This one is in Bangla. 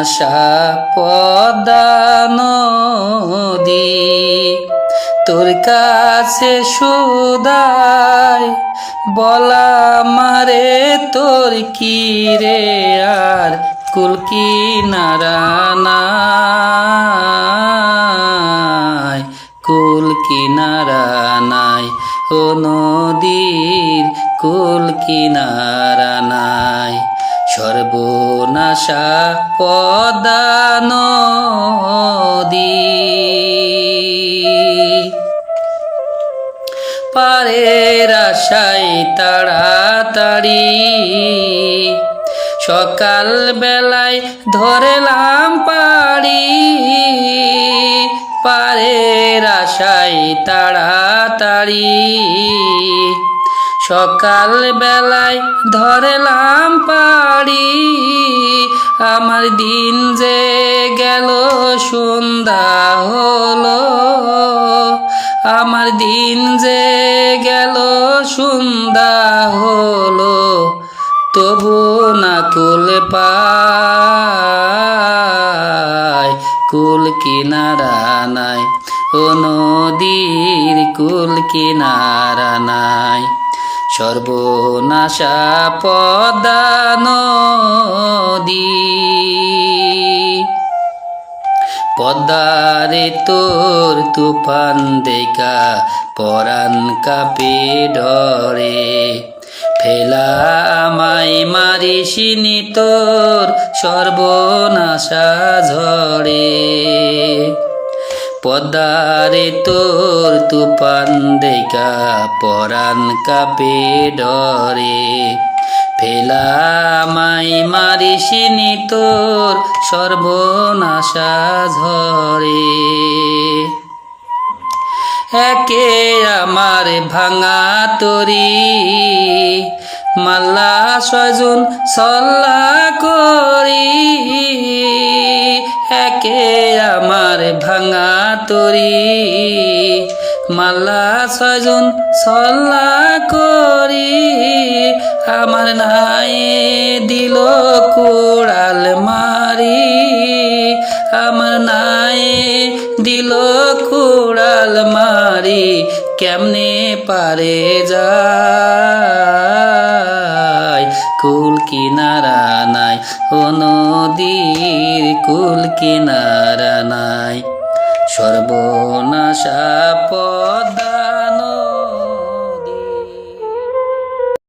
সর্বনাশা পদ্মা নদী তোর কাছে সুদাই বলা মারে তোর কি রে আর কুল কিনারা নাই কুল কিনারা নাই ও নদীর কুল কিনারা নাই সর্বনাশা পদ্মা নদী পারের আশায় তাড়াতাড়ি সকাল বেলায় ধরলাম পাড়ি পারের আশায় তাড়াতাড়ি সকাল বেলায় ধরলাম পাড়ি আমার দিন যে গেল সন্ধ্যা হলো আমার দিন যে গেল সন্ধ্যা হলো তবু না কুল পায় কুল কিনারা নাই ও নদীর কুল কিনারা নাই সর্বনাশা পদ্মা নদী পদ্মারে তোর তুফান দেখা পরাণ কাঁপে ডরে ফেলা আমায় মারিসিনি তোর সর্বনাশা ঝরে পদ্মারে তোর তুফান দেখা পরাণ কাঁপে ডরে ফেলা আমায় মারিসিনি তোর সর্বনাশা ঝরে একে আমার ভাঙা তরি মাল্লা ছয়জন সল্লা করি একে আমার ভাঙা তরি মাল্লা ছয়জন সল্লা করি আমার নাই দিল কুড়াল মারি আমার নাই দিল কুড়াল মারি কেমনে পারে যায় কুল কিনারা নাই ও নদীর কুল কিনারা নাই সর্বনাশা পদ্মা